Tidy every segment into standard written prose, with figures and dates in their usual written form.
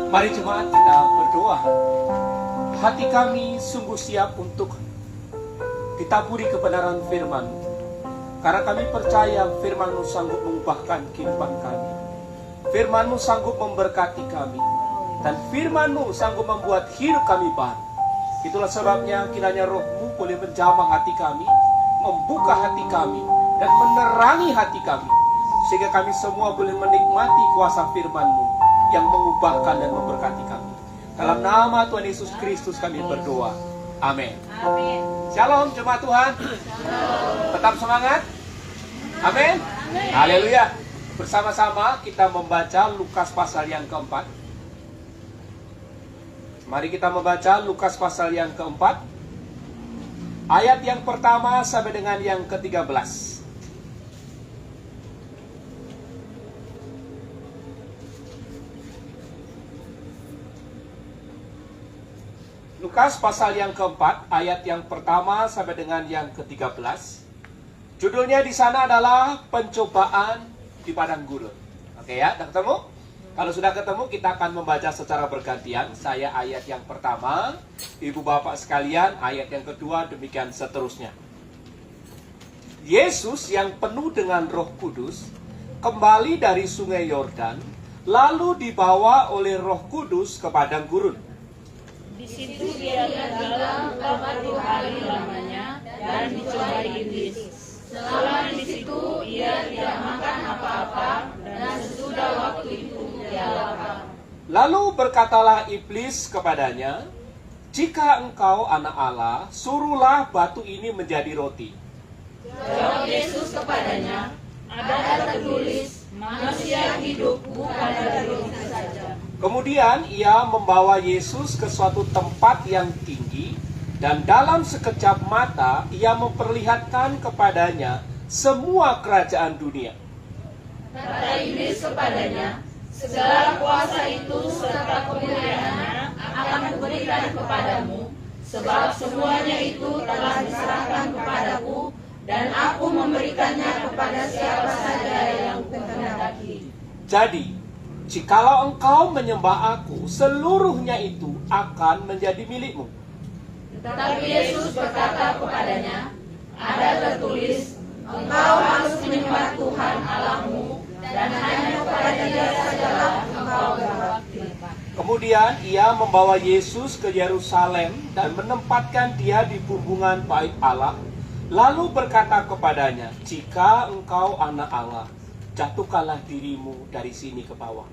Mari jemaat kita berdoa. Hati kami sungguh siap untuk ditaburi kebenaran firman. Karena kami percaya firman-Mu sanggup mengubahkan kehidupan kami. Firman-Mu sanggup memberkati kami. Dan firman-Mu sanggup membuat hidup kami baru. Itulah sebabnya kiranya Roh-Mu boleh menjamah hati kami, membuka hati kami, dan menerangi hati kami. Sehingga kami semua boleh menikmati kuasa firman-Mu yang mengubahkan dan memberkati kami. Dalam nama Tuhan Yesus Kristus kami berdoa. Amin. Amin. Shalom jemaat Tuhan. Tetap semangat. Amin. Haleluya. Bersama-sama kita membaca Lukas pasal yang keempat. Mari kita membaca Lukas pasal yang keempat. Ayat yang pertama sampai dengan yang ke-13. Lukas pasal yang keempat, ayat yang pertama sampai dengan yang ke-13. Judulnya di sana adalah pencobaan di padang gurun. Oke ya, sudah ketemu? Kalau sudah ketemu, kita akan membaca secara bergantian. Saya ayat yang pertama, ibu bapak sekalian, ayat yang kedua, demikian seterusnya. Yesus yang penuh dengan Roh Kudus kembali dari sungai Yordan, lalu dibawa oleh Roh Kudus ke padang gurun. Di situ dia tinggal 40 hari lamanya dan dicobai iblis. Selama di situ ia tidak makan apa-apa dan sesudah waktu itu ia lapar. Lalu berkatalah iblis kepadanya, "Jika engkau anak Allah, suruhlah batu ini menjadi roti." Jawab Yesus kepadanya, "Ada tertulis, manusia hidup bukan dari roti saja." Kemudian ia membawa Yesus ke suatu tempat yang tinggi, dan dalam sekejap mata ia memperlihatkan kepadanya semua kerajaan dunia. Kata iblis kepadanya, "Segala kuasa itu serta kemuliaannya akan kuberikan kepadamu, sebab semuanya itu telah diserahkan kepadaku, dan aku memberikannya kepada siapa saja yang kukehendaki." Jadi, jikalau engkau menyembah aku, seluruhnya itu akan menjadi milikmu. Tetapi Yesus berkata kepadanya, "Ada tertulis, engkau harus menyembah Tuhan Allahmu, dan hanya kepada Dia sajalah engkau berbakti." Kemudian ia membawa Yesus ke Yerusalem dan menempatkan dia di bumbungan bait Allah, lalu berkata kepadanya, "Jika engkau anak Allah, jatuhkanlah dirimu dari sini ke bawah.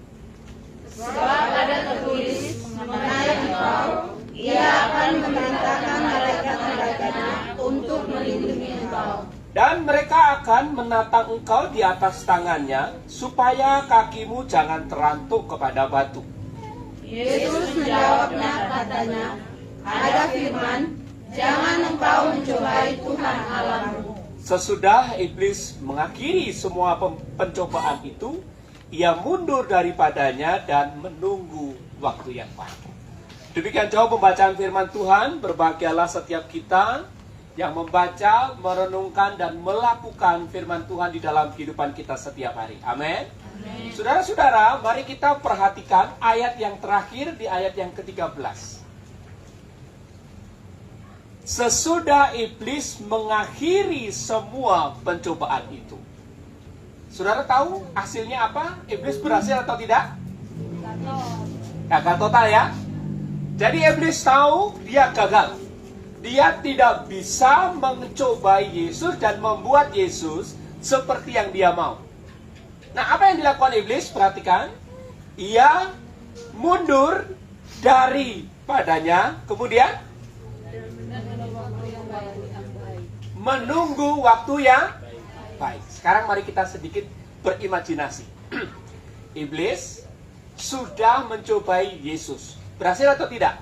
Sebab ada tertulis mengenai engkau, Ia akan memerintahkan malaikat-malaikatnya untuk melindungi engkau. Dan mereka akan menatang engkau di atas tangannya, supaya kakimu jangan terantuk kepada batu." Yesus menjawabnya katanya, "Ada firman, jangan engkau mencobai Tuhan Allahmu." Sesudah iblis mengakhiri semua pencobaan itu, ia mundur daripadanya dan menunggu waktu yang baik. Demikian jauh pembacaan firman Tuhan. Berbahagialah setiap kita yang membaca, merenungkan, dan melakukan firman Tuhan di dalam kehidupan kita setiap hari. Amin. Saudara-saudara, mari kita perhatikan ayat yang terakhir di ayat yang ke-13. Sesudah iblis mengakhiri semua pencobaan itu. Saudara tahu hasilnya apa? Iblis berhasil atau tidak? Gagal total ya. Jadi iblis tahu dia gagal. Dia tidak bisa mencobai Yesus dan membuat Yesus seperti yang dia mau. Nah, apa yang dilakukan iblis? Perhatikan. Ia mundur daripadanya, kemudian menunggu waktu yang baik. Sekarang mari kita sedikit berimajinasi. Iblis sudah mencobai Yesus. Berhasil atau tidak?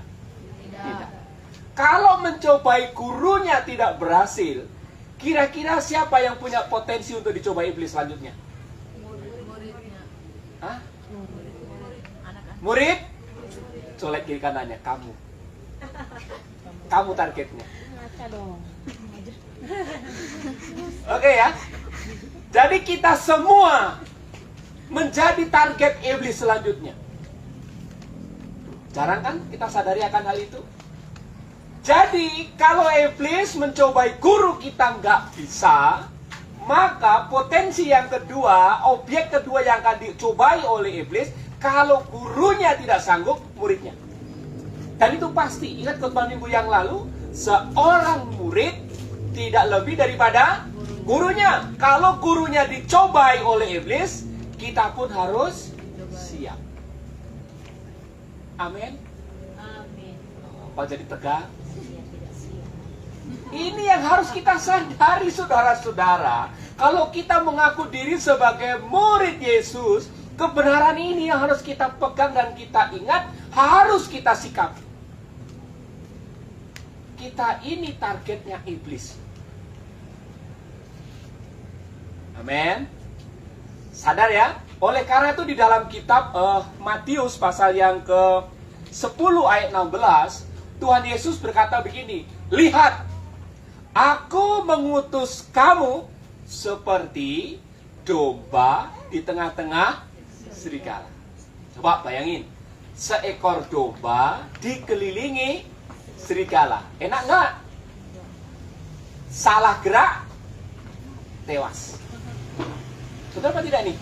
Tidak. Kalau mencobai gurunya tidak berhasil, kira-kira siapa yang punya potensi untuk dicobai iblis selanjutnya? Hah? Murid? Colek kiri kanannya, kamu. Kamu targetnya. Oke ya. Jadi kita semua menjadi target iblis selanjutnya. Jarang kan kita sadari akan hal itu? Jadi, kalau iblis mencobai guru kita nggak bisa, maka potensi yang kedua, objek kedua yang akan dicobai oleh iblis, kalau gurunya tidak sanggup, muridnya. Dan itu pasti, ingat khotbah minggu yang lalu, seorang murid tidak lebih daripada gurunya. Kalau gurunya dicobai oleh iblis, kita pun harus siap. Amin. Amin. Apa jadi tegang? Ini yang harus kita sadari, saudara-saudara. Kalau kita mengaku diri sebagai murid Yesus, kebenaran ini yang harus kita pegang dan kita ingat, harus kita sikapi. Kita ini targetnya iblis. Amin. Sadar ya? Oleh karena itu di dalam kitab Matius pasal yang ke-10 ayat 16, Tuhan Yesus berkata begini, "Lihat, Aku mengutus kamu seperti domba di tengah-tengah serigala." Coba bayangin, seekor domba dikelilingi serigala. Enak nggak? Salah gerak, tewas. Betul apa tidak nih?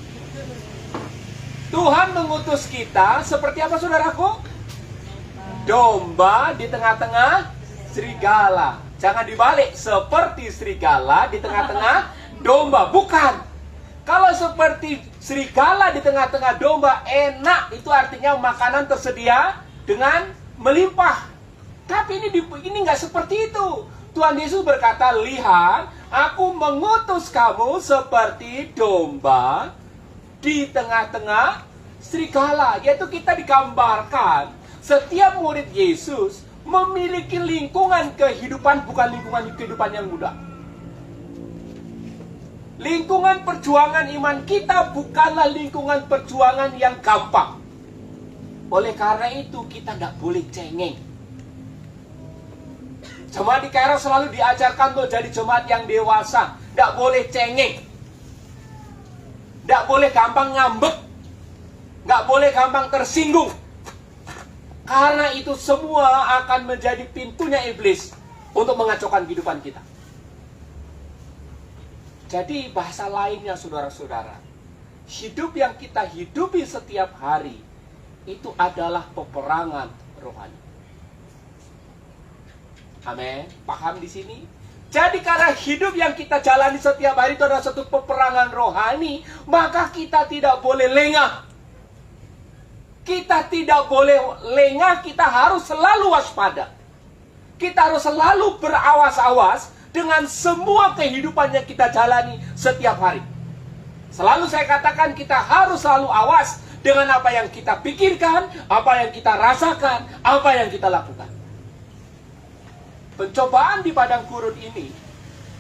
Tuhan mengutus kita seperti apa, saudaraku? Domba di tengah-tengah serigala. Jangan dibalik, seperti serigala di tengah-tengah domba. Bukan. Kalau seperti serigala di tengah-tengah domba, enak. Itu artinya makanan tersedia dengan melimpah. Tapi ini nggak seperti itu. Tuhan Yesus berkata, "Lihat, aku mengutus kamu seperti domba di tengah-tengah serigala." Yaitu kita digambarkan, setiap murid Yesus memiliki lingkungan kehidupan, bukan lingkungan kehidupan yang mudah. Lingkungan perjuangan iman kita bukanlah lingkungan perjuangan yang gampang. Oleh karena itu kita tidak boleh cengeng. Jemaat di Kairo selalu diajarkan untuk jadi jemaat yang dewasa. Tidak boleh cengeng. Tidak boleh gampang ngambek. Tidak boleh gampang tersinggung. Karena itu semua akan menjadi pintunya iblis untuk mengacaukan kehidupan kita. Jadi bahasa lainnya, saudara-saudara, hidup yang kita hidupi setiap hari itu adalah peperangan rohani. Amin. Paham di sini? Jadi karena hidup yang kita jalani setiap hari itu adalah satu peperangan rohani, maka kita tidak boleh lengah. Kita tidak boleh lengah, kita harus selalu waspada. Kita harus selalu berawas-awas dengan semua kehidupan yang kita jalani setiap hari. Selalu saya katakan kita harus selalu awas dengan apa yang kita pikirkan, apa yang kita rasakan, apa yang kita lakukan. Pencobaan di padang gurun ini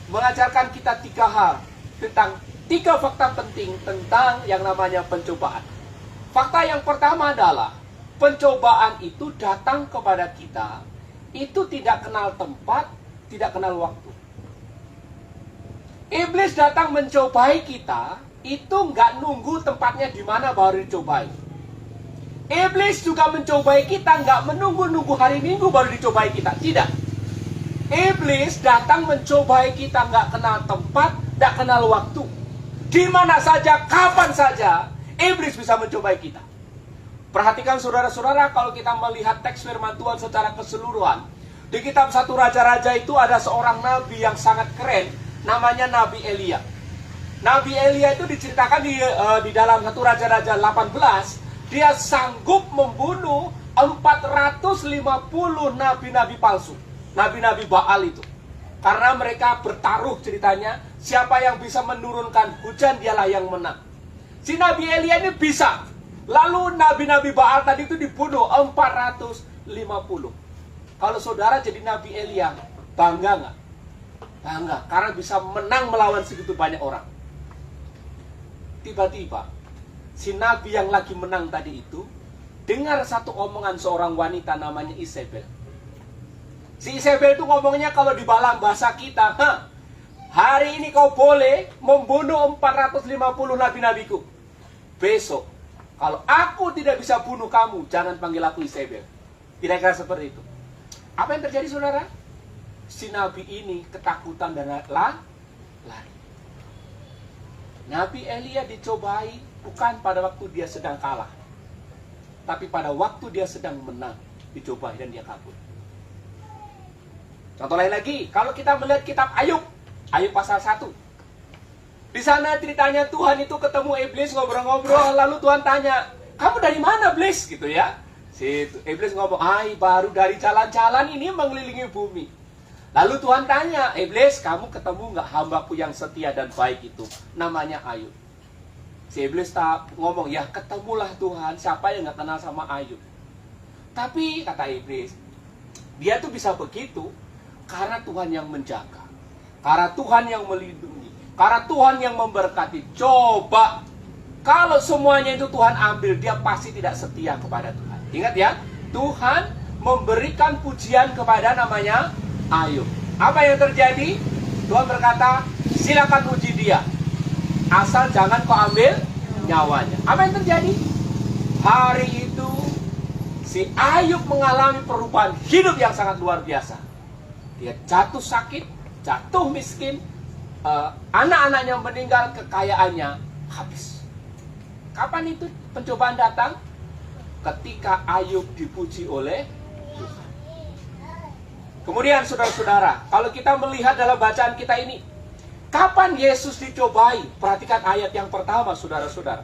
mengajarkan kita 3 hal tentang 3 fakta penting tentang yang namanya pencobaan. Fakta yang pertama adalah pencobaan itu datang kepada kita, itu tidak kenal tempat, tidak kenal waktu. Iblis datang mencobai kita, itu nggak nunggu tempatnya di mana baru dicobai. Iblis juga mencobai kita, nggak menunggu hari Minggu baru dicobai kita. Tidak. Iblis datang mencobai kita, nggak kenal tempat, nggak kenal waktu. Di mana saja, kapan saja, iblis bisa mencobai kita. Perhatikan saudara-saudara, kalau kita melihat teks firman Tuhan secara keseluruhan, di kitab 1 Raja-Raja itu ada seorang nabi yang sangat keren, namanya Nabi Elia. Nabi Elia itu diceritakan di dalam 1 Raja-Raja 18, dia sanggup membunuh 450 nabi-nabi palsu, nabi-nabi Baal itu. Karena mereka bertaruh ceritanya, siapa yang bisa menurunkan hujan dialah yang menang. Si Nabi Elia ini bisa. Lalu nabi-nabi Baal tadi itu dibunuh 450. Kalau saudara jadi Nabi Elia, bangga nggak? Bangga, karena bisa menang melawan segitu banyak orang. Tiba-tiba, si Nabi yang lagi menang tadi itu, dengar satu omongan seorang wanita namanya Isabel. Si Isabel itu ngomongnya kalau di dalam bahasa kita, hari ini kau boleh membunuh 450 nabi-nabiku. Besok, kalau aku tidak bisa bunuh kamu, jangan panggil aku Isabel. Kira-kira seperti itu. Apa yang terjadi, saudara? Si nabi ini ketakutan dan lari. Nabi Elia dicobai bukan pada waktu dia sedang kalah, tapi pada waktu dia sedang menang, dicobai dan dia kabur. Contoh lain lagi, kalau kita melihat kitab Ayub pasal 1. Di sana ceritanya Tuhan itu ketemu iblis ngobrol-ngobrol, lalu Tuhan tanya, "Kamu dari mana, iblis?" gitu ya. Si iblis ngomong, "Baru dari jalan-jalan ini mengelilingi bumi." Lalu Tuhan tanya, "Iblis, kamu ketemu nggak hambaku yang setia dan baik itu? Namanya Ayub." Si iblis ngomong, "Ya ketemulah Tuhan, siapa yang nggak kenal sama Ayub?" Tapi kata iblis, dia tuh bisa begitu karena Tuhan yang menjaga, karena Tuhan yang melindungi, karena Tuhan yang memberkati. Coba kalau semuanya itu Tuhan ambil, dia pasti tidak setia kepada Tuhan. Ingat ya, Tuhan memberikan pujian kepada namanya Ayub. Apa yang terjadi? Tuhan berkata, "Silakan uji dia, asal jangan kau ambil nyawanya." Apa yang terjadi? Hari itu si Ayub mengalami perubahan hidup yang sangat luar biasa. Dia jatuh sakit, jatuh miskin, anak-anaknya meninggal, kekayaannya habis. Kapan itu pencobaan datang? Ketika Ayub dipuji oleh Tuhan. Kemudian saudara-saudara, kalau kita melihat dalam bacaan kita ini, kapan Yesus dicobai? Perhatikan ayat yang pertama, saudara-saudara.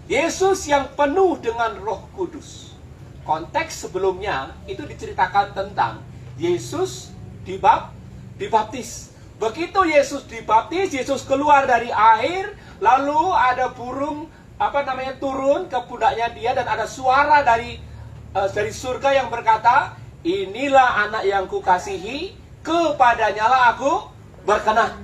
Yesus yang penuh dengan Roh Kudus. Konteks sebelumnya itu diceritakan tentang Yesus dibaptis. Begitu Yesus dibaptis, Yesus keluar dari air, lalu ada burung turun ke pundaknya dia, dan ada suara dari surga yang berkata, "Inilah anak yang kukasihi, kepadanya lah aku berkenan."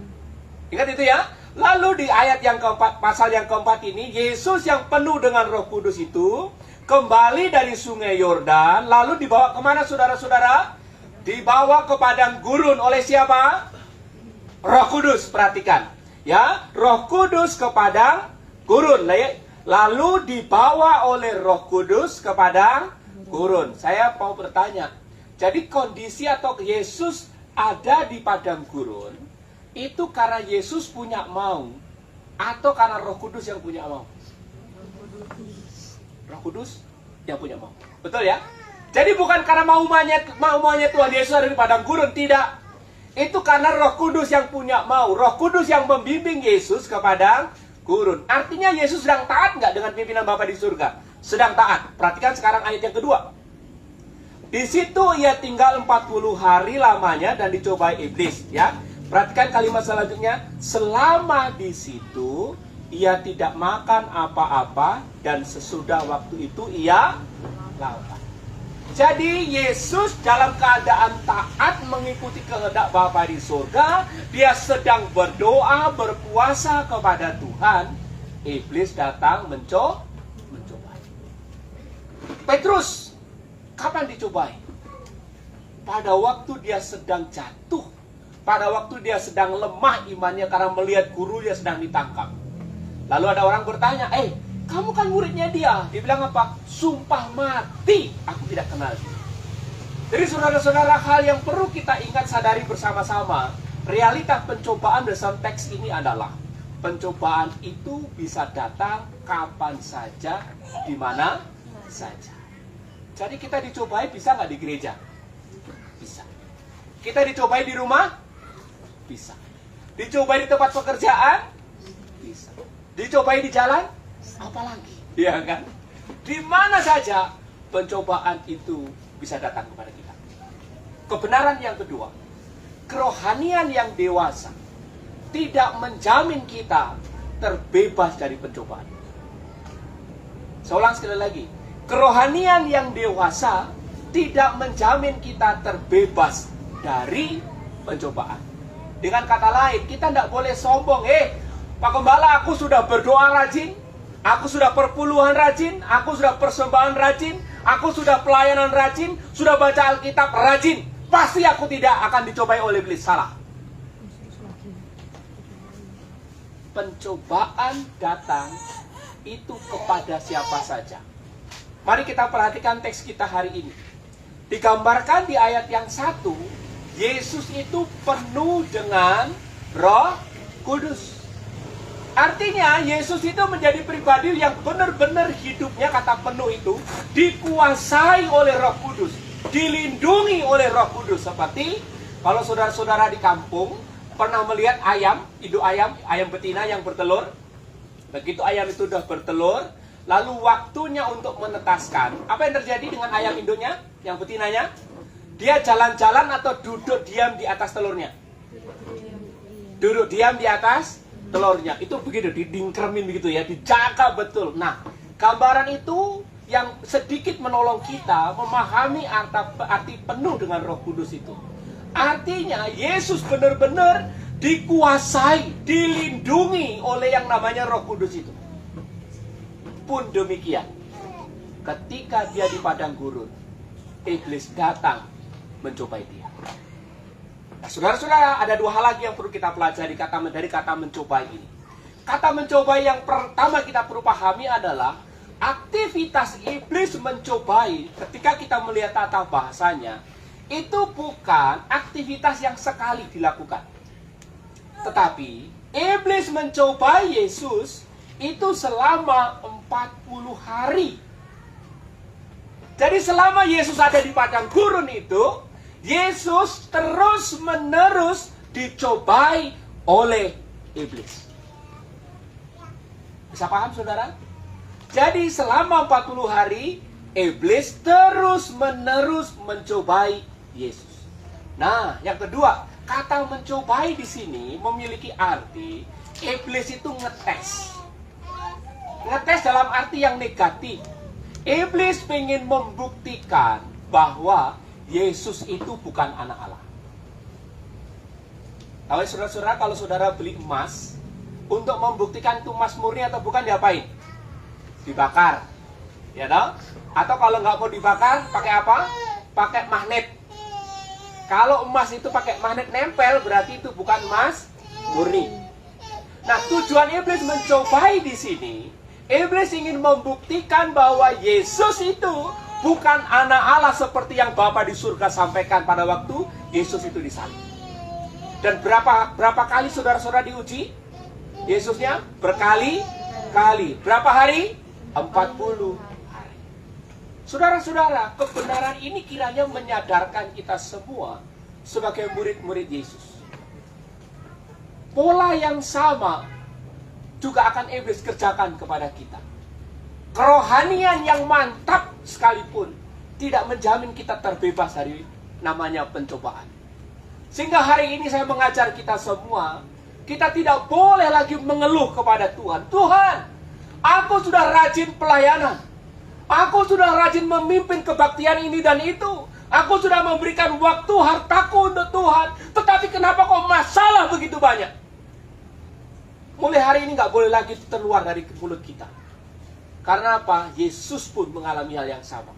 Ingat itu ya. Lalu di ayat yang keempat, pasal yang keempat ini, Yesus yang penuh dengan Roh Kudus itu kembali dari sungai Yordan, lalu dibawa kemana, saudara-saudara? Dibawa ke padang gurun oleh siapa? Roh Kudus. Perhatikan ya, Roh Kudus ke padang gurun. Lalu dibawa oleh Roh Kudus ke padang gurun. Saya mau bertanya, jadi kondisi atau Yesus ada di padang gurun itu karena Yesus punya mau atau karena Roh Kudus yang punya mau? Roh Kudus yang punya mau. Betul ya? Jadi bukan karena maunya Tuhan Yesus ada di padang gurun, tidak. Itu karena Roh Kudus yang punya mau. Roh Kudus yang membimbing Yesus ke padang gurun. Artinya Yesus sedang taat nggak dengan pimpinan Bapa di surga? Sedang taat. Perhatikan sekarang ayat yang kedua. Di situ ia tinggal 40 hari lamanya dan dicobai iblis. Ya, perhatikan kalimat selanjutnya. Selama di situ ia tidak makan apa-apa dan sesudah waktu itu ia lapar. Jadi Yesus dalam keadaan taat mengikuti kehendak Bapa di surga, dia sedang berdoa, berpuasa kepada Tuhan. Iblis datang mencobai. Petrus, kapan dicobai? Pada waktu dia sedang jatuh, pada waktu dia sedang lemah imannya karena melihat gurunya sedang ditangkap. Lalu ada orang bertanya, "Kamu kan muridnya dia." Dia bilang apa? "Sumpah mati, aku tidak kenal dia." Jadi saudara-saudara, hal yang perlu kita ingat, sadari bersama-sama, realitas pencobaan dalam teks ini adalah pencobaan itu bisa datang kapan saja, di mana saja. Jadi kita dicobai bisa nggak di gereja? Bisa. Kita dicobai di rumah? Bisa. Dicobai di tempat pekerjaan? Bisa. Dicobai di jalan? Apalagi, ya kan? Di mana saja pencobaan itu bisa datang kepada kita. Kebenaran yang kedua, kerohanian yang dewasa tidak menjamin kita terbebas dari pencobaan. Saya ulang sekali lagi, kerohanian yang dewasa tidak menjamin kita terbebas dari pencobaan. Dengan kata lain, kita tidak boleh sombong. Pak Gembala, aku sudah berdoa rajin, aku sudah perpuluhan rajin, aku sudah persembahan rajin, aku sudah pelayanan rajin, sudah baca Alkitab rajin. Pasti aku tidak akan dicobai oleh iblis. Salah. Pencobaan datang itu kepada siapa saja. Mari kita perhatikan teks kita hari ini. Digambarkan di ayat yang 1, Yesus itu penuh dengan Roh Kudus. Artinya Yesus itu menjadi pribadi yang benar-benar hidupnya, kata penuh itu, dikuasai oleh Roh Kudus, dilindungi oleh Roh Kudus. Seperti kalau saudara-saudara di kampung pernah melihat ayam, induk ayam betina yang bertelur. Begitu ayam itu sudah bertelur, lalu waktunya untuk menetaskan. Apa yang terjadi dengan ayam induknya, yang betinanya? Dia jalan-jalan atau duduk diam di atas telurnya? Duduk diam di atas telurnya. Itu begitu, didingkremin begitu ya, dijaga betul. Nah, gambaran itu yang sedikit menolong kita memahami arti penuh dengan Roh Kudus itu. Artinya Yesus benar-benar dikuasai, dilindungi oleh yang namanya Roh Kudus itu. Pun demikian, ketika dia di padang gurun, iblis datang mencobai dia. Nah, saudara-saudara, ada dua hal lagi yang perlu kita pelajari dari kata mencobai ini. Kata mencobai yang pertama kita perlu pahami adalah aktivitas iblis mencobai. Ketika kita melihat tata bahasanya, itu bukan aktivitas yang sekali dilakukan. Tetapi iblis mencobai Yesus itu selama 40 hari. Jadi selama Yesus ada di padang gurun itu, Yesus terus-menerus dicobai oleh iblis. Bisa paham saudara? Jadi selama 40 hari, iblis terus-menerus mencobai Yesus. Nah, yang kedua, kata mencobai di sini memiliki arti iblis itu ngetes. Ngetes dalam arti yang negatif. Iblis ingin membuktikan bahwa Yesus itu bukan anak Allah. Tahu saudara-saudara, kalau saudara beli emas, untuk membuktikan itu emas murni atau bukan, diapain? Dibakar. Ya toh? Atau kalau nggak mau dibakar, pakai apa? Pakai magnet. Kalau emas itu pakai magnet nempel, berarti itu bukan emas murni. Nah, tujuan iblis mencobai di sini, iblis ingin membuktikan bahwa Yesus itu bukan anak Allah seperti yang Bapa di surga sampaikan pada waktu Yesus itu disalib. Dan berapa kali saudara-saudara diuji? Yesusnya berkali-kali. Berapa hari? 40 hari. Saudara-saudara, kebenaran ini kiranya menyadarkan kita semua sebagai murid-murid Yesus. Pola yang sama juga akan iblis kerjakan kepada kita. Kerohanian yang mantap sekalipun tidak menjamin kita terbebas dari namanya pencobaan. Sehingga hari ini saya mengajar kita semua, kita tidak boleh lagi mengeluh kepada Tuhan. Tuhan, aku sudah rajin pelayanan. Aku sudah rajin memimpin kebaktian ini dan itu. Aku sudah memberikan waktu, hartaku untuk Tuhan. Tetapi kenapa kok masalah begitu banyak? Mulai hari ini nggak boleh lagi terluar dari mulut kita. Karena apa? Yesus pun mengalami hal yang sama.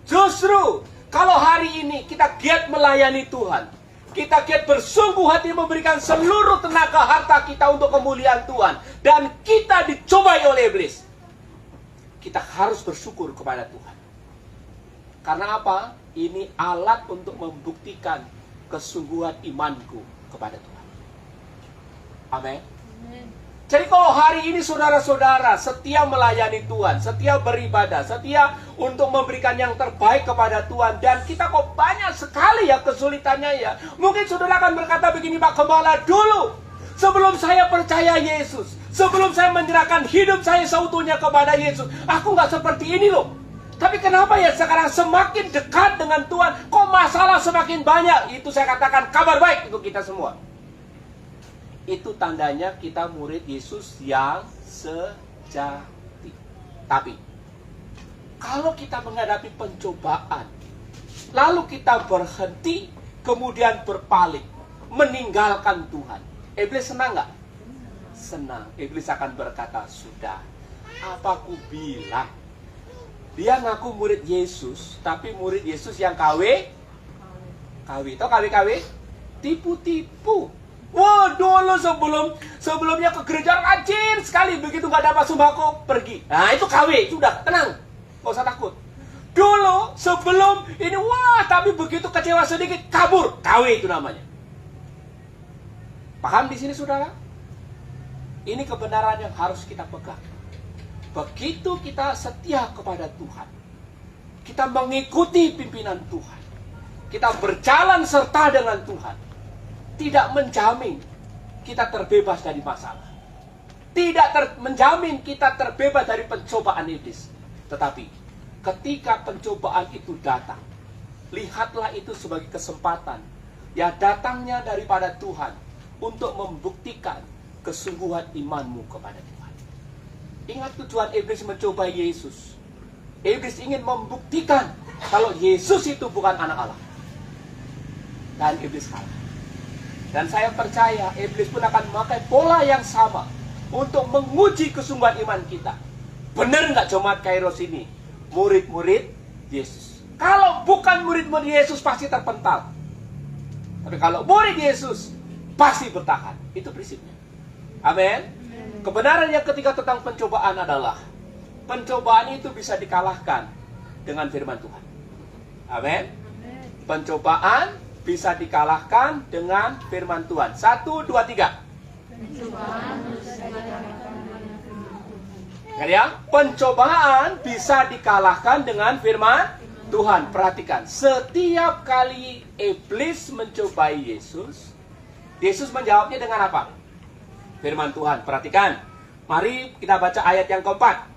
Justru kalau hari ini kita giat melayani Tuhan, kita giat bersungguh hati memberikan seluruh tenaga harta kita untuk kemuliaan Tuhan, dan kita dicobai oleh iblis, kita harus bersyukur kepada Tuhan. Karena apa? Ini alat untuk membuktikan kesungguhan imanku kepada Tuhan. Amin. Jadi kalau hari ini saudara-saudara setia melayani Tuhan, setia beribadah, setia untuk memberikan yang terbaik kepada Tuhan, dan kita kok banyak sekali ya kesulitannya ya. Mungkin saudara akan berkata begini, Pak Gembala, dulu sebelum saya percaya Yesus, sebelum saya menyerahkan hidup saya seutuhnya kepada Yesus, aku nggak seperti ini loh. Tapi kenapa ya sekarang semakin dekat dengan Tuhan, kok masalah semakin banyak? Itu saya katakan kabar baik untuk kita semua. Itu tandanya kita murid Yesus yang sejati. Tapi kalau kita menghadapi pencobaan, lalu kita berhenti, kemudian berpaling, meninggalkan Tuhan, iblis senang nggak? Senang. Iblis akan berkata, sudah, apa aku bilang? Dia ngaku murid Yesus, tapi murid Yesus yang KW. Tahu KW? Tipu-tipu. Wah, dulu sebelumnya ke gereja rajin sekali, begitu nggak dapat sembako pergi. Nah, itu KW, sudah tenang, nggak usah takut. Dulu sebelum ini, wah, tapi begitu kecewa sedikit kabur, KW itu namanya. Paham di sini, saudara? Ini kebenaran yang harus kita pegang. Begitu kita setia kepada Tuhan, kita mengikuti pimpinan Tuhan, kita berjalan serta dengan Tuhan, tidak menjamin kita terbebas dari masalah, tidak menjamin kita terbebas dari pencobaan iblis. Tetapi ketika pencobaan itu datang, lihatlah itu sebagai kesempatan yang datangnya daripada Tuhan untuk membuktikan kesungguhan imanmu kepada Tuhan. Ingat tujuan iblis mencoba Yesus. Iblis ingin membuktikan kalau Yesus itu bukan anak Allah. Dan iblis kalah. Dan saya percaya iblis pun akan memakai pola yang sama untuk menguji kesungguhan iman kita. Benar nggak jemaat Kairos ini murid-murid Yesus? Kalau bukan murid-murid Yesus pasti terpental. Tapi kalau murid Yesus pasti bertahan. Itu prinsipnya. Amin. Kebenaran yang ketiga tentang pencobaan adalah pencobaan itu bisa dikalahkan dengan firman Tuhan. Amin. Pencobaan bisa dikalahkan dengan firman Tuhan. 1, 2, 3. Pencobaan bisa dikalahkan dengan firman Tuhan. Perhatikan, setiap kali iblis mencobai Yesus, Yesus menjawabnya dengan apa? Firman Tuhan. Perhatikan. Mari kita baca ayat yang keempat.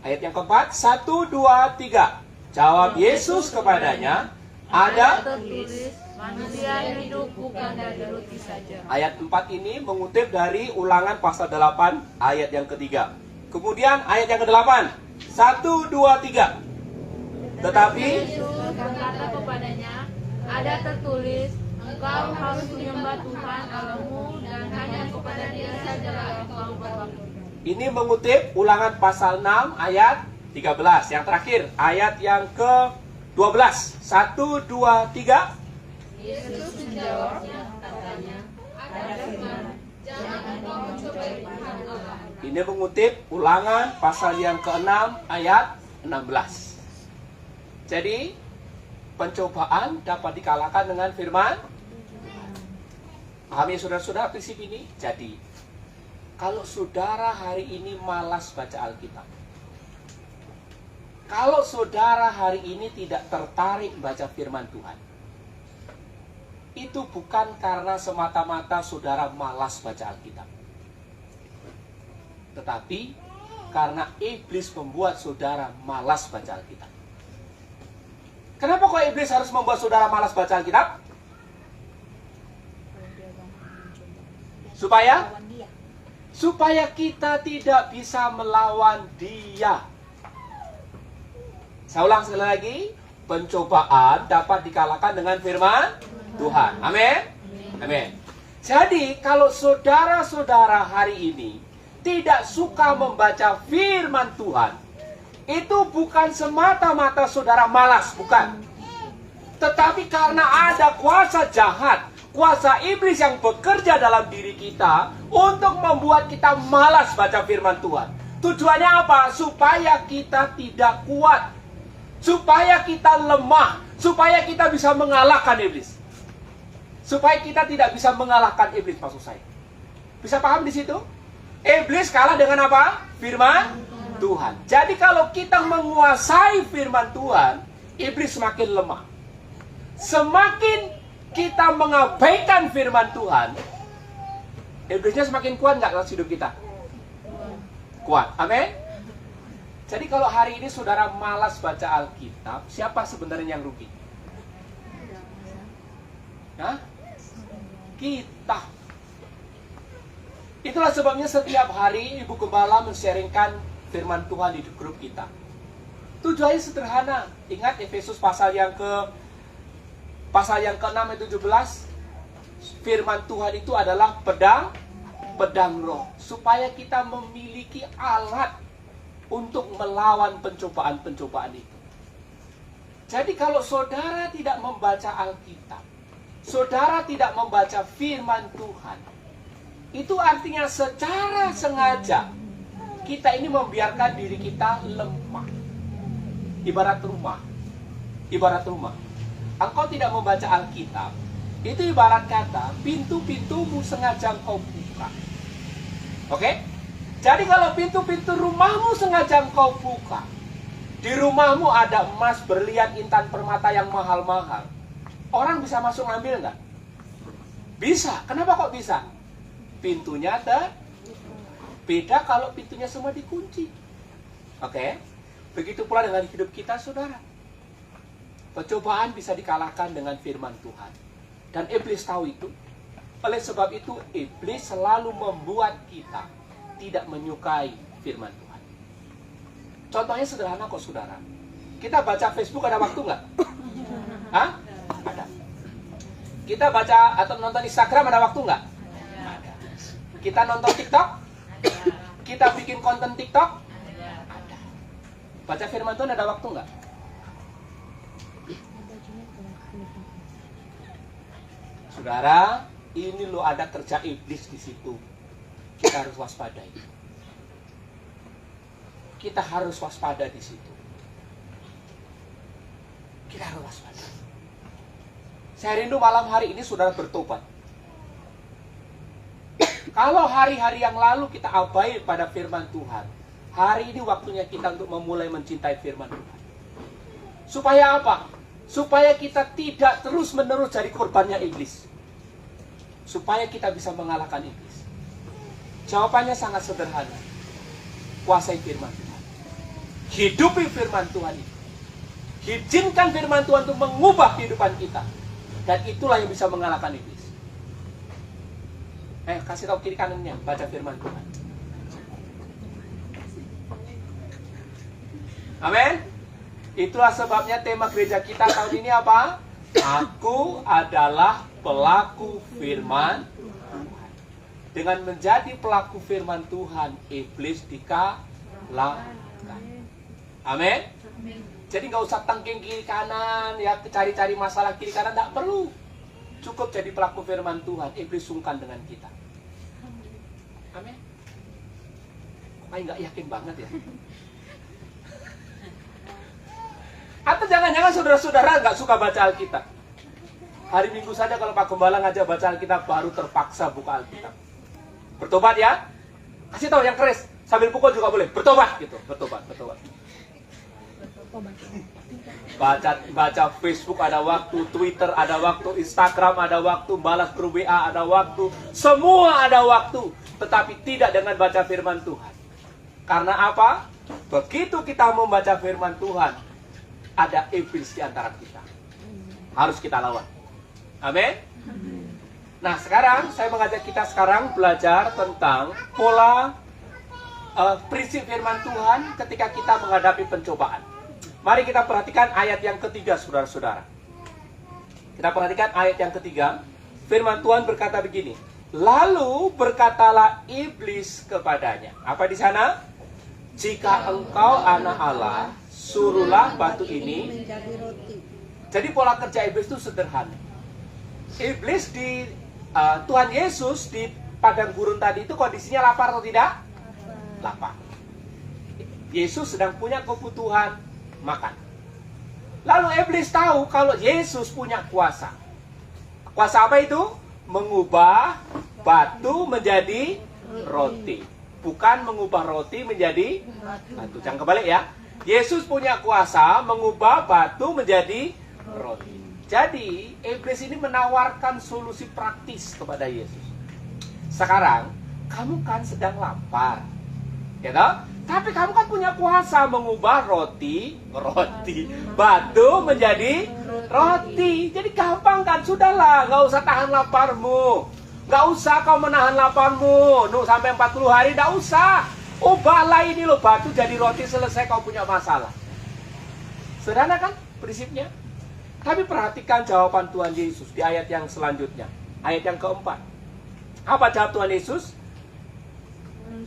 Ayat yang keempat, 1, 2, 3. Jawab Yesus kepadanya, ada tertulis, manusia hidup bukan dari roti saja. Ayat 4 ini mengutip dari Ulangan pasal 8 ayat yang ketiga. Kemudian ayat yang ke-8. 1, 2, 3. Tetapi Yesus berkata kepadanya, ada tertulis, engkau harus menyembah Tuhan Allahmu dan hanya kepada Dia sajalah engkau berbakti. ini mengutip Ulangan pasal 6 ayat 13. Yang terakhir, ayat yang ke-12. 1, 2, 3. Yesus menjawabnya, katanya, ada firman, jangan engkau mencobai Tuhan Allah. Ini mengutip Ulangan pasal yang ke-6 ayat 16. Jadi, pencobaan dapat dikalahkan dengan firman. Pahami saudara-saudara prinsip ini? Jadi, kalau saudara hari ini malas baca Alkitab, kalau saudara hari ini tidak tertarik baca firman Tuhan, itu bukan karena semata-mata saudara malas baca Alkitab, tetapi karena iblis membuat saudara malas baca Alkitab. Kenapa kok iblis harus membuat saudara malas baca Alkitab? Supaya kita tidak bisa melawan dia. Saya ulang sekali lagi, pencobaan dapat dikalahkan dengan firman Tuhan. Amin. Amin. Jadi kalau saudara-saudara hari ini tidak suka membaca firman Tuhan, itu bukan semata-mata saudara malas, bukan. Tetapi karena ada kuasa jahat, kuasa iblis yang bekerja dalam diri kita untuk membuat kita malas baca firman Tuhan. Tujuannya apa? Supaya kita tidak kuat, supaya kita lemah, supaya kita bisa mengalahkan iblis. Supaya kita tidak bisa mengalahkan iblis, maksud saya. Bisa paham di situ? Iblis kalah dengan apa? Firman Tuhan. Jadi kalau kita menguasai firman Tuhan, iblis semakin lemah. Semakin kita mengabaikan firman Tuhan, iblisnya semakin kuat nggak dalam hidup kita? Kuat. Amin. Jadi kalau hari ini saudara malas baca Alkitab, siapa sebenarnya yang rugi? Hah? Kita. Itulah sebabnya setiap hari Ibu Gembala men-sharingkan firman Tuhan di grup kita. Tujuannya sederhana. Ingat Efesus pasal yang ke-6 ayat 17. Firman Tuhan itu adalah pedang roh, supaya kita memiliki alat untuk melawan pencobaan-pencobaan itu. Jadi kalau saudara tidak membaca Alkitab, saudara tidak membaca firman Tuhan, itu artinya secara sengaja kita ini membiarkan diri kita lemah. Ibarat rumah. Engkau tidak membaca Alkitab, itu ibarat kata pintu-pintumu sengaja engkau buka. Oke? Jadi kalau pintu-pintu rumahmu sengaja engkau buka, di rumahmu ada emas, berlian, intan, permata yang mahal-mahal, orang bisa masuk ngambil nggak? Bisa. Kenapa kok bisa? Pintunya ada. Beda kalau pintunya semua dikunci. Oke? Begitu pula dengan hidup kita, saudara. Pencobaan bisa dikalahkan dengan firman Tuhan. Dan iblis tahu itu. Oleh sebab itu, iblis selalu membuat kita tidak menyukai firman Tuhan. Contohnya sederhana kok, saudara. Kita baca Facebook ada waktu nggak? Hah? Ada. Kita baca atau nonton Instagram ada waktu nggak? Ada. Kita nonton TikTok? Kita bikin konten TikTok? Ada. Baca firman Tuhan ada waktu nggak? Saudara, ini loh ada kerja iblis di situ. Kita harus waspadai. Kita harus waspada di situ. Kita harus waspada. Saya rindu malam hari ini saudara bertobat. Kalau hari-hari yang lalu kita abai pada firman Tuhan, hari ini waktunya kita untuk memulai mencintai firman Tuhan. Supaya apa? Supaya kita tidak terus-menerus jadi korbannya iblis. Supaya kita bisa mengalahkan iblis. Jawabannya sangat sederhana. Kuasai firman Tuhan. Hidupi firman Tuhan itu. Izinkan firman Tuhan untuk mengubah kehidupan kita. Dan itulah yang bisa mengalahkan iblis. Kasih tahu kiri kanannya, baca firman Tuhan. Amin. Itulah sebabnya tema gereja kita tahun ini apa? Aku adalah pelaku firman Tuhan. Dengan menjadi pelaku firman Tuhan, iblis dikalahkan. Amin. Jadi nggak usah tengking kiri kanan, ya cari-cari masalah kiri kanan, nggak perlu. Cukup jadi pelaku firman Tuhan, iblis sungkan dengan kita. Amin. Kok nggak yakin banget ya? Atau jangan-jangan saudara-saudara nggak suka baca Alkitab. Hari Minggu saja kalau Pak Gembala ngajak baca Alkitab, baru terpaksa buka Alkitab. Bertobat ya. Kasih tahu yang keras, sambil pukul juga boleh. Bertobat gitu, bertobat. Baca Facebook ada waktu, Twitter ada waktu, Instagram ada waktu, balas grup WA ada waktu, semua ada waktu, tetapi tidak dengan baca firman Tuhan. Karena apa? Begitu kita membaca firman Tuhan, ada iblis di antara kita. Harus kita lawan. Amin. Nah, sekarang saya mengajak kita sekarang belajar tentang pola prinsip firman Tuhan ketika kita menghadapi pencobaan. Mari kita perhatikan ayat yang ketiga, saudara-saudara. Kita perhatikan ayat yang ketiga. Firman Tuhan berkata begini. Lalu berkatalah iblis kepadanya. Apa di sana? Jika engkau anak Allah, suruhlah batu ini menjadi roti. Jadi pola kerja iblis itu sederhana. Iblis di Tuhan Yesus di padang gurun tadi itu kondisinya lapar atau tidak? Lapar. Yesus sedang punya kebutuhan makan. Lalu iblis tahu kalau Yesus punya kuasa. Kuasa apa itu? Mengubah batu menjadi roti. Bukan mengubah roti menjadi batu. Jangan kebalik ya. Yesus punya kuasa mengubah batu menjadi roti. Jadi iblis ini menawarkan solusi praktis kepada Yesus. Sekarang kamu kan sedang lapar, gitu? Tapi kamu kan punya kuasa mengubah roti, batu menjadi roti. Jadi gampang kan? Sudahlah, nggak usah tahan laparmu. Nggak usah kau menahan laparmu. Sampai 40 hari, nggak usah. Ubahlah ini loh, batu jadi roti, selesai kau punya masalah. Sederhana kan prinsipnya? Tapi perhatikan jawaban Tuhan Yesus di ayat yang selanjutnya. Ayat yang keempat. Apa jawab Tuhan Yesus?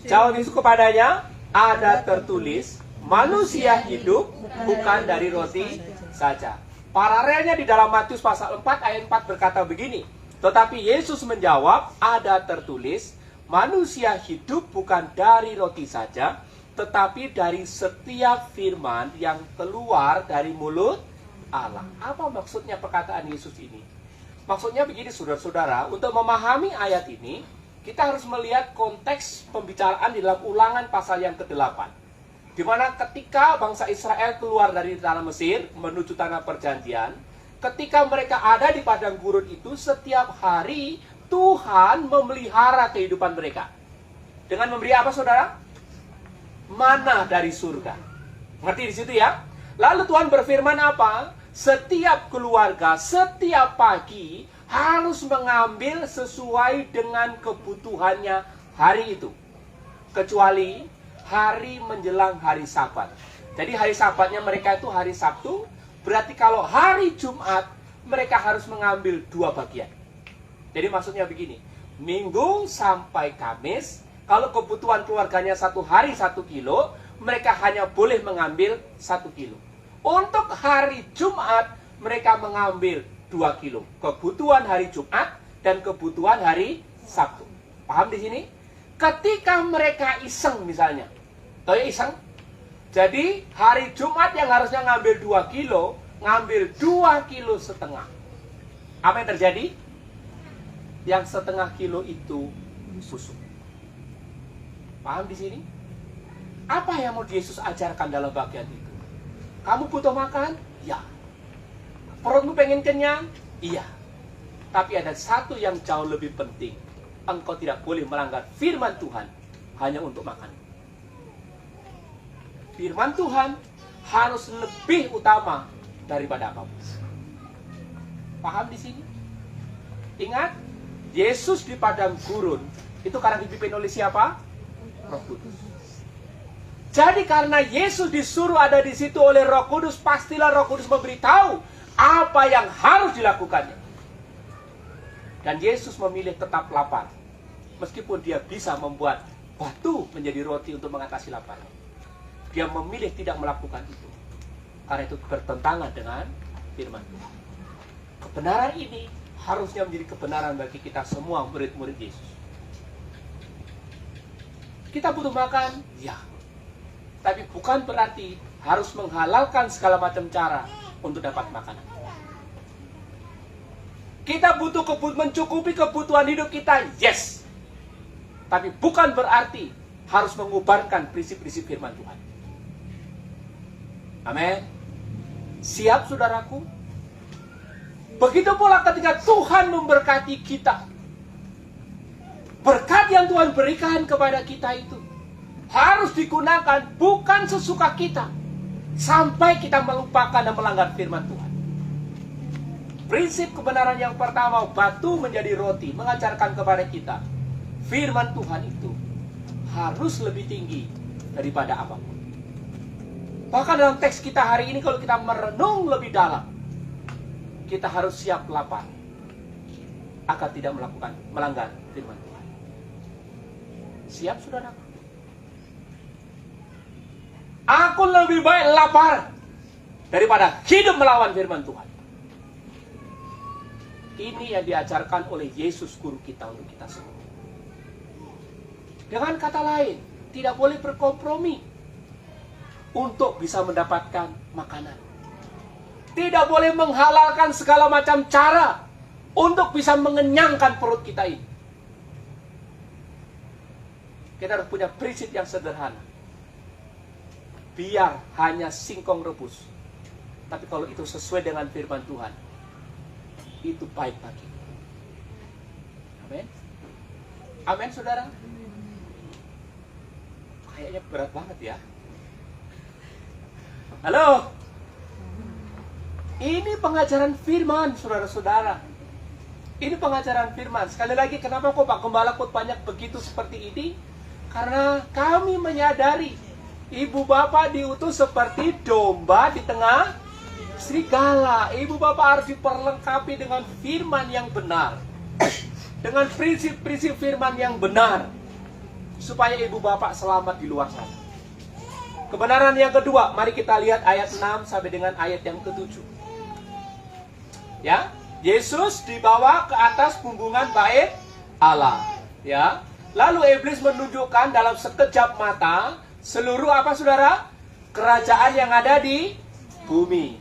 Jawab Yesus kepadanya, ada tertulis, manusia hidup bukan dari roti saja. Paralelnya di dalam Matius pasal 4 ayat 4 berkata begini. Tetapi Yesus menjawab, ada tertulis, manusia hidup bukan dari roti saja, tetapi dari setiap firman yang keluar dari mulut Allah. Apa maksudnya perkataan Yesus ini? Maksudnya begini saudara-saudara, untuk memahami ayat ini, kita harus melihat konteks pembicaraan di dalam Ulangan pasal yang ke-8. Di mana ketika bangsa Israel keluar dari tanah Mesir menuju tanah perjanjian, ketika mereka ada di padang gurun itu, setiap hari Tuhan memelihara kehidupan mereka. Dengan memberi apa saudara? Mana dari surga. Ngerti di situ ya? Lalu Tuhan berfirman apa? Setiap keluarga, setiap pagi harus mengambil sesuai dengan kebutuhannya hari itu. Kecuali hari menjelang hari Sabat. Jadi hari Sabatnya mereka itu hari Sabtu. Berarti kalau hari Jumat mereka harus mengambil 2 bagian. Jadi maksudnya begini. Minggu sampai Kamis, kalau kebutuhan keluarganya 1 hari 1 kilo, mereka hanya boleh mengambil 1 kilo. Untuk hari Jumat mereka mengambil 2 kilo. Kebutuhan hari Jumat dan kebutuhan hari Sabtu. Paham di sini? Ketika mereka iseng misalnya. Tahu ya iseng? Jadi hari Jumat yang harusnya ngambil 2 kilo, ngambil 2,5 kilo. Apa yang terjadi? Yang 0,5 kilo itu busuk. Paham di sini? Apa yang mau Yesus ajarkan dalam bagian itu? Kamu butuh makan? Ya. Perutmu pengen kenyang? Iya. Tapi ada satu yang jauh lebih penting. Engkau tidak boleh melanggar firman Tuhan hanya untuk makan. Firman Tuhan harus lebih utama daripada apapun. Paham di sini? Ingat, Yesus di padang gurun itu karena dipimpin oleh siapa? Roh Kudus. Jadi karena Yesus disuruh ada di situ oleh Roh Kudus, pastilah Roh Kudus memberitahu apa yang harus dilakukannya. Dan Yesus memilih tetap lapar, meskipun dia bisa membuat batu menjadi roti untuk mengatasi lapar. Dia memilih tidak melakukan itu, karena itu bertentangan dengan firman Tuhan. Kebenaran ini harusnya menjadi kebenaran bagi kita semua murid-murid Yesus. Kita butuh makan, ya. Tapi bukan berarti harus menghalalkan segala macam cara untuk dapat makanan. Kita butuh mencukupi kebutuhan hidup kita, yes. Tapi bukan berarti harus mengubarkan prinsip-prinsip firman Tuhan. Amin. Siap saudaraku? Begitu pula ketika Tuhan memberkati kita. Berkat yang Tuhan berikan kepada kita itu harus digunakan bukan sesuka kita, sampai kita melupakan dan melanggar firman Tuhan. Prinsip kebenaran yang pertama, batu menjadi roti, mengajarkan kepada kita firman Tuhan itu harus lebih tinggi daripada apapun. Bahkan dalam teks kita hari ini, kalau kita merenung lebih dalam, kita harus siap lapar agar tidak melanggar firman Tuhan. Siap saudara? Aku lebih baik lapar daripada hidup melawan firman Tuhan. Ini yang diajarkan oleh Yesus guru kita untuk kita semua. Dengan kata lain, tidak boleh berkompromi untuk bisa mendapatkan makanan. Tidak boleh menghalalkan segala macam cara untuk bisa mengenyangkan perut kita ini. Kita harus punya prinsip yang sederhana. Biar hanya singkong rebus, tapi kalau itu sesuai dengan firman Tuhan, itu baik bagi. Amin. Amin saudara. Kayaknya berat banget ya. Halo. Ini pengajaran firman, saudara-saudara. Ini pengajaran firman. Sekali lagi, kenapa kok Pak Gembala kok banyak begitu seperti ini? Karena kami menyadari ibu bapak diutus seperti domba di tengah serigala. Ibu bapak harus diperlengkapi dengan firman yang benar, dengan prinsip-prinsip firman yang benar, supaya ibu bapak selamat di luar sana. Kebenaran yang kedua, mari kita lihat ayat 6 sampai dengan ayat yang ke-7. Ya, Yesus dibawa ke atas bumbungan bait Allah. Ya, lalu iblis menunjukkan dalam sekejap mata seluruh apa saudara? Kerajaan yang ada di bumi.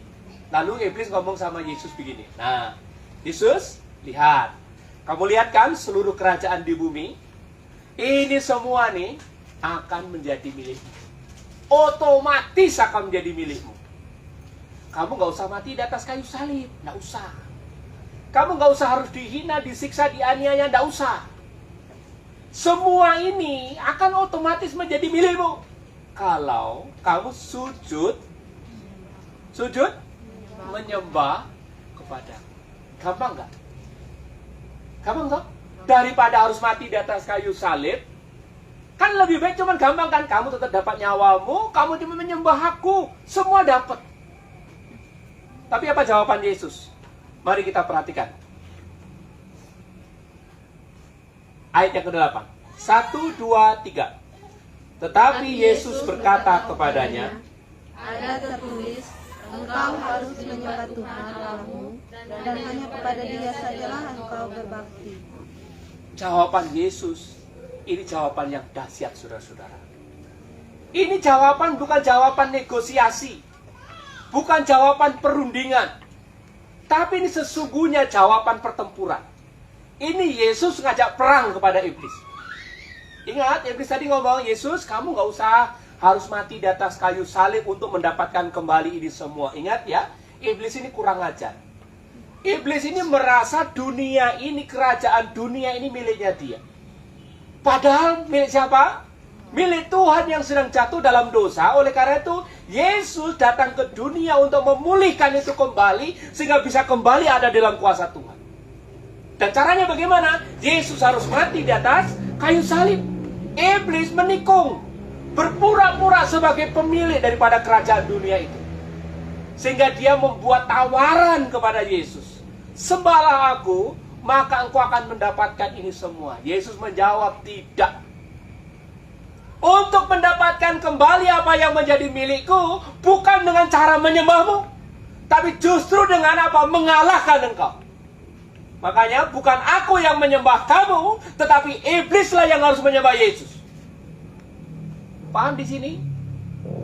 Lalu iblis ngomong sama Yesus begini. Nah, Yesus, lihat. Kamu lihat kan seluruh kerajaan di bumi? Ini semua nih akan menjadi milikmu. Otomatis akan menjadi milikmu. Kamu nggak usah mati di atas kayu salib, nggak usah. Kamu nggak usah harus dihina, disiksa, dianiaya, nggak usah. Semua ini akan otomatis menjadi milikmu. Kalau kamu sujud, menyembah kepada. Gampang nggak? Gampang nggak? Daripada harus mati di atas kayu salib, kan lebih baik cuman gampang kan? Kamu tetap dapat nyawamu, kamu cuma menyembah aku, semua dapat. Tapi apa jawaban Yesus? Mari kita perhatikan. Ayat yang ke-8. 1, 2, 3. Tetapi Yesus berkata kepadanya, ada tertulis, engkau harus menyembah Tuhan Allahmu, dan hanya kepada Dia sajalah engkau berbakti. Jawaban Yesus, ini jawaban yang dahsyat saudara-saudara. Ini jawaban bukan jawaban negosiasi, bukan jawaban perundingan, tapi ini sesungguhnya jawaban pertempuran. Ini Yesus ngajak perang kepada iblis. Ingat, iblis tadi ngomong, Yesus kamu gak usah harus mati di atas kayu salib untuk mendapatkan kembali ini semua. Ingat ya, iblis ini kurang ajar. Iblis ini merasa dunia ini, kerajaan dunia ini miliknya dia. Padahal milik siapa? Milik Tuhan yang sedang jatuh dalam dosa. Oleh karena itu, Yesus datang ke dunia untuk memulihkan itu kembali, sehingga bisa kembali ada dalam kuasa Tuhan. Dan caranya bagaimana? Yesus harus mati di atas kayu salib. Iblis menikung, berpura-pura sebagai pemilik daripada kerajaan dunia itu. Sehingga dia membuat tawaran kepada Yesus. Sembahlah aku, maka engkau akan mendapatkan ini semua. Yesus menjawab, tidak. Untuk mendapatkan kembali apa yang menjadi milikku, bukan dengan cara menyembahmu, tapi justru dengan apa? Mengalahkan engkau. Makanya bukan aku yang menyembah kamu, tetapi iblislah yang harus menyembah Yesus. Paham di sini?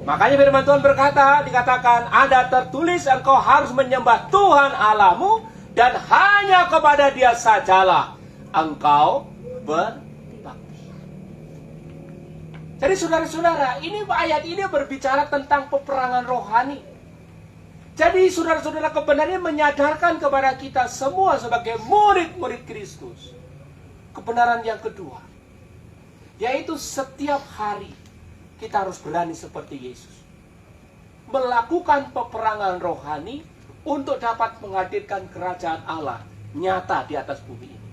Makanya firman Tuhan berkata, dikatakan, ada tertulis engkau harus menyembah Tuhan Allahmu, dan hanya kepada Dia sajalah engkau berbakti. Jadi saudara-saudara, ini ayat ini berbicara tentang peperangan rohani. Jadi saudara-saudara, kebenarannya menyadarkan kepada kita semua sebagai murid-murid Kristus. Kebenaran yang kedua, yaitu setiap hari kita harus berani seperti Yesus. Melakukan peperangan rohani untuk dapat menghadirkan kerajaan Allah nyata di atas bumi ini.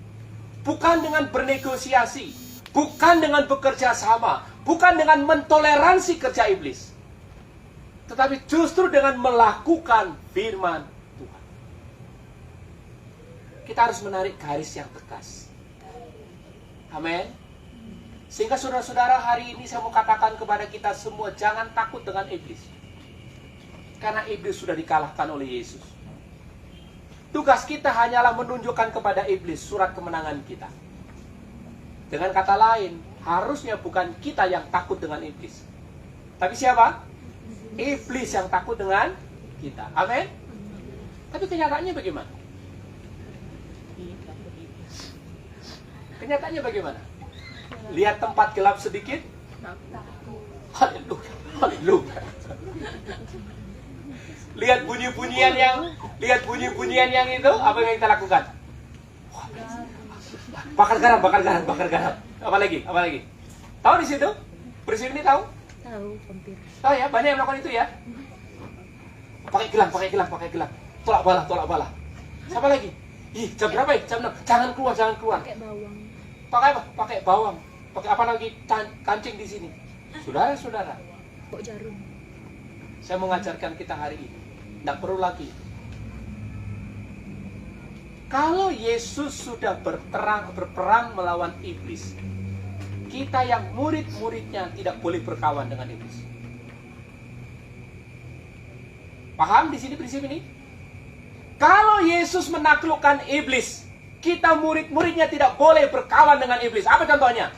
Bukan dengan bernegosiasi, bukan dengan bekerja sama, bukan dengan mentoleransi kerja iblis, tetapi justru dengan melakukan firman Tuhan. Kita harus menarik garis yang tegas. Amin. Sehingga saudara-saudara, hari ini saya mau katakan kepada kita semua, jangan takut dengan iblis. Karena iblis sudah dikalahkan oleh Yesus. Tugas kita hanyalah menunjukkan kepada iblis surat kemenangan kita. Dengan kata lain, harusnya bukan kita yang takut dengan iblis, tapi siapa? Iblis yang takut dengan kita. Amin. Tapi kenyataannya bagaimana? Kenyataannya bagaimana? Lihat tempat gelap sedikit. Haleluya. Haleluya. Lihat bunyi-bunyian yang itu, apa yang kita lakukan? Bakar garam. Apa lagi? Tahu di situ? Bersih ini tahu? Tahu, hampir. Tahu ya, banyak yang melakukan itu ya. Pakai gelang. Tolak bala. Siapa lagi? Jam berapa ya? Jam 6. Jangan keluar. Pakai bawang. Pakai apa? Pakai bawang. Pakai apa lagi? Kancing di sini. Saudara-saudara, Kok jarum. saya mengajarkan kita hari ini, tidak perlu lagi. Kalau Yesus sudah berperang melawan iblis, kita yang murid-muridnya tidak boleh berkawan dengan iblis. Paham di sini prinsip ini? Kalau Kalau Yesus menaklukkan iblis, kita murid-muridnya tidak boleh berkawan dengan iblis. Apa contohnya?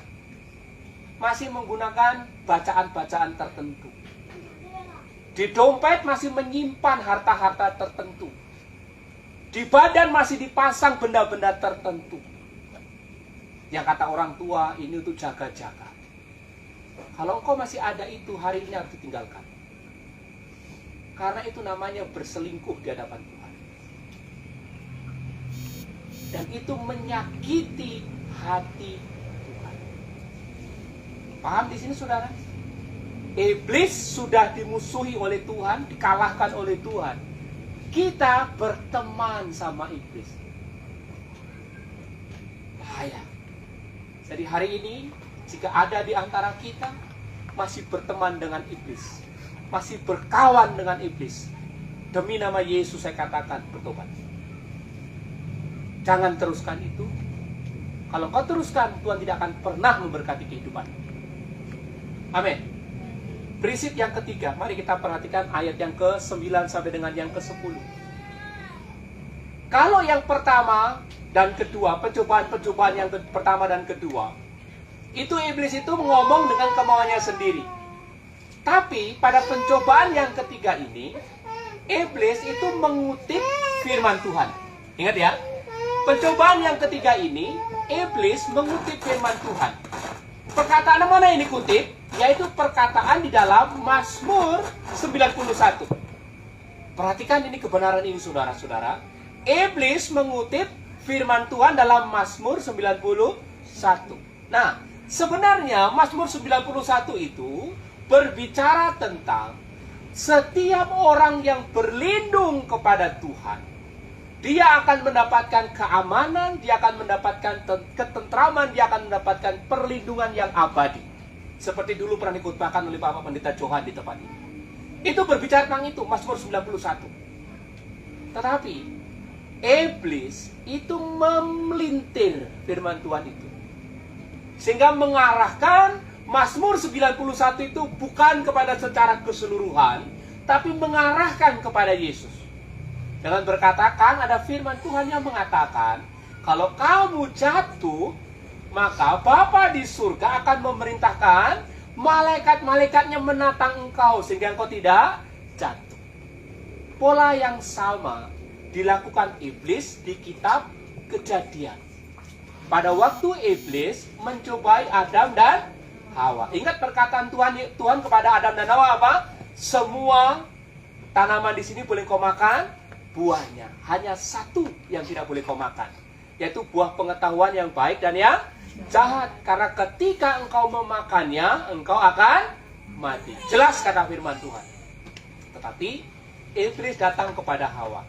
Masih menggunakan bacaan-bacaan tertentu. Di dompet masih menyimpan harta-harta tertentu. Di badan masih dipasang benda-benda tertentu. Yang kata orang tua, ini untuk jaga-jaga. Kalau engkau masih ada itu, hari ini harus ditinggalkan. Karena itu namanya berselingkuh di hadapan Tuhan. Dan itu menyakiti hati Tuhan. Paham di sini saudara? Iblis sudah dimusuhi oleh Tuhan, dikalahkan oleh Tuhan. Kita berteman sama iblis. Bahaya. Jadi hari ini, jika ada di antara kita, masih berteman dengan iblis, masih berkawan dengan iblis, demi nama Yesus saya katakan, bertobat. Jangan teruskan itu. Kalau kau teruskan, Tuhan tidak akan pernah memberkati kehidupan. Amin. Prinsip yang ketiga, mari kita perhatikan ayat yang ke-9 sampai dengan yang ke-10. Kalau yang pertama dan kedua, pencobaan-pencobaan yang pertama dan kedua, itu iblis itu ngomong dengan kemauannya sendiri. Tapi pada pencobaan yang ketiga ini, iblis itu mengutip firman Tuhan. Ingat ya, pencobaan yang ketiga ini, iblis mengutip firman Tuhan. Perkataan mana yang dikutip? Yaitu perkataan di dalam Mazmur 91. Perhatikan ini kebenaran ini saudara-saudara. Iblis mengutip firman Tuhan dalam Mazmur 91. Nah, sebenarnya Mazmur 91 itu berbicara tentang setiap orang yang berlindung kepada Tuhan, dia akan mendapatkan keamanan, dia akan mendapatkan ketentraman, dia akan mendapatkan perlindungan yang abadi. Seperti dulu pernah dikutbahkan oleh Bapak Pendeta Johan di tempat ini. Itu berbicara tentang itu, Mazmur 91. Tetapi, iblis itu memelintir firman Tuhan itu. Sehingga mengarahkan Mazmur 91 itu bukan kepada secara keseluruhan, tapi mengarahkan kepada Yesus. Dengan berkatakan, ada firman Tuhan yang mengatakan, kalau kamu jatuh, maka Bapa di surga akan memerintahkan malaikat-malaikatnya menatang engkau sehingga engkau tidak jatuh. Pola yang sama dilakukan iblis di kitab Kejadian. Pada waktu iblis mencobai Adam dan Hawa. Ingat perkataan Tuhan kepada Adam dan Hawa apa? Semua tanaman di sini boleh kau makan buahnya. Hanya satu yang tidak boleh kau makan, yaitu buah pengetahuan yang baik dan yang jahat. Karena ketika engkau memakannya, engkau akan mati. Jelas kata firman Tuhan. Tetapi iblis datang kepada Hawa,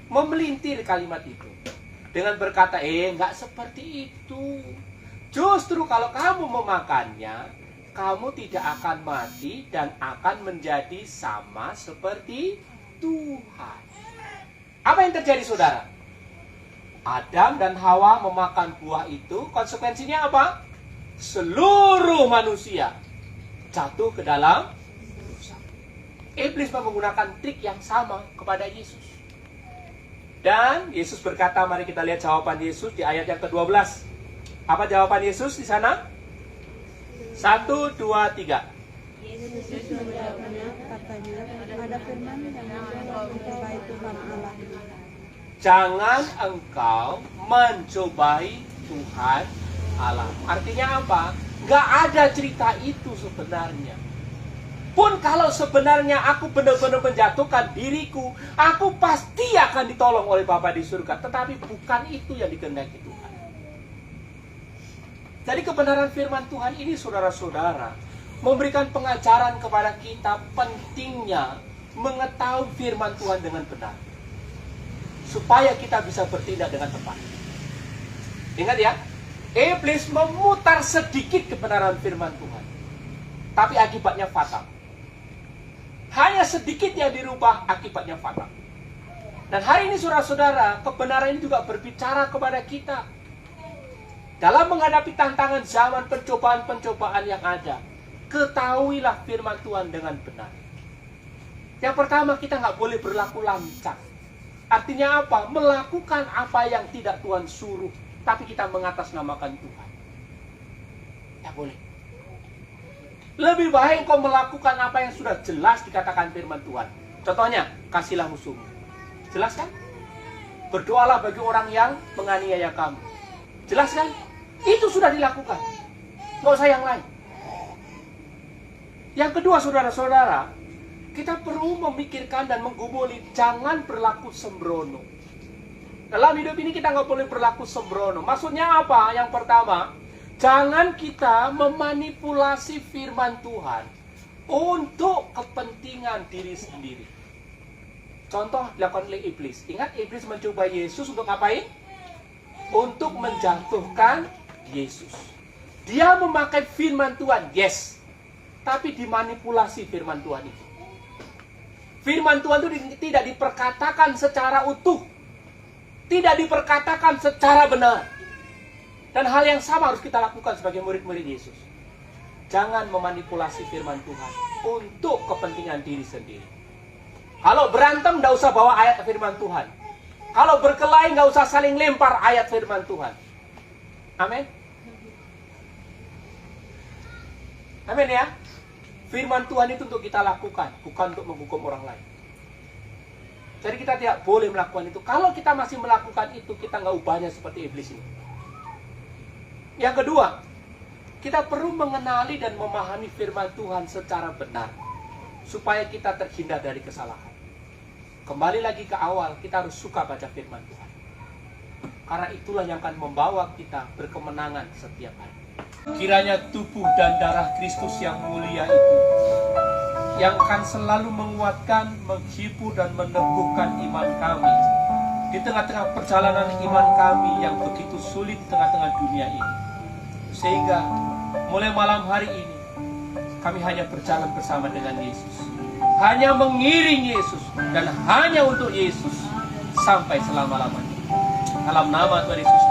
memelintir kalimat itu dengan berkata, enggak seperti itu. Justru kalau kamu memakannya, kamu tidak akan mati dan akan menjadi sama seperti Tuhan. Apa yang terjadi saudara? Adam dan Hawa memakan buah itu, konsekuensinya apa? Seluruh manusia jatuh ke dalam dosa. Iblis menggunakan trik yang sama kepada Yesus. Dan Yesus berkata, mari kita lihat jawaban Yesus di ayat yang ke-12. Apa jawaban Yesus di sana? 1, 2, 3. Yesus menjawabnya, katanya, ada firman yang menjawab mencobai Tuhan Allah. Jangan engkau mencobai Tuhan Allah. Artinya apa? Gak ada cerita itu sebenarnya. Pun kalau sebenarnya aku benar-benar menjatuhkan diriku, aku pasti akan ditolong oleh Bapa di surga. Tetapi bukan itu yang dikehendaki Tuhan. Jadi kebenaran firman Tuhan ini saudara-saudara memberikan pengajaran kepada kita pentingnya mengetahui firman Tuhan dengan benar, supaya kita bisa bertindak dengan tepat. Ingat ya, iblis memutar sedikit kebenaran firman Tuhan, tapi akibatnya fatal. Hanya sedikit yang dirubah, akibatnya fatal. Dan hari ini saudara-saudara, kebenaran ini juga berbicara kepada kita. Dalam menghadapi tantangan zaman pencobaan-pencobaan yang ada, ketahuilah firman Tuhan dengan benar. Yang pertama, kita nggak boleh berlaku lancang. Artinya apa? Melakukan apa yang tidak Tuhan suruh, tapi kita mengatasnamakan Tuhan. Ya boleh. Lebih baik engkau melakukan apa yang sudah jelas dikatakan firman Tuhan. Contohnya, kasihlah musuhmu. Jelas kan? Berdoalah bagi orang yang menganiaya kamu. Jelas kan? Itu sudah dilakukan. Nggak usah yang lain. Yang kedua, saudara-saudara, kita perlu memikirkan dan menggumuli, jangan berlaku sembrono. Dalam hidup ini kita nggak boleh berlaku sembrono. Maksudnya apa? Yang pertama, jangan kita memanipulasi firman Tuhan untuk kepentingan diri sendiri. Contoh dilakukan oleh iblis. Ingat, iblis mencoba Yesus untuk ngapain? Untuk menjatuhkan Yesus. Dia memakai firman Tuhan, yes. Tapi dimanipulasi firman Tuhan itu. Firman Tuhan itu tidak diperkatakan secara utuh. Tidak diperkatakan secara benar. Dan hal yang sama harus kita lakukan sebagai murid-murid Yesus. Jangan memanipulasi firman Tuhan untuk kepentingan diri sendiri. Kalau berantem, tidak usah bawa ayat firman Tuhan. Kalau berkelahi, nggak usah saling lempar ayat firman Tuhan. Amin. Amin ya. Firman Tuhan itu untuk kita lakukan, bukan untuk menghukum orang lain. Jadi kita tidak boleh melakukan itu. Kalau kita masih melakukan itu, kita nggak ubahnya seperti iblis ini. Yang kedua, kita perlu mengenali dan memahami firman Tuhan secara benar, supaya kita terhindar dari kesalahan. Kembali lagi ke awal, kita harus suka baca firman Tuhan. Karena itulah yang akan membawa kita berkemenangan setiap hari. Kiranya tubuh dan darah Kristus yang mulia itu, yang akan selalu menguatkan, menghibur dan meneguhkan iman kami di tengah-tengah perjalanan iman kami yang begitu sulit di tengah-tengah dunia ini. Sehingga mulai malam hari ini kami hanya berjalan bersama dengan Yesus, hanya mengiring Yesus, dan hanya untuk Yesus sampai selama-lamanya. Dalam nama Tuhan Yesus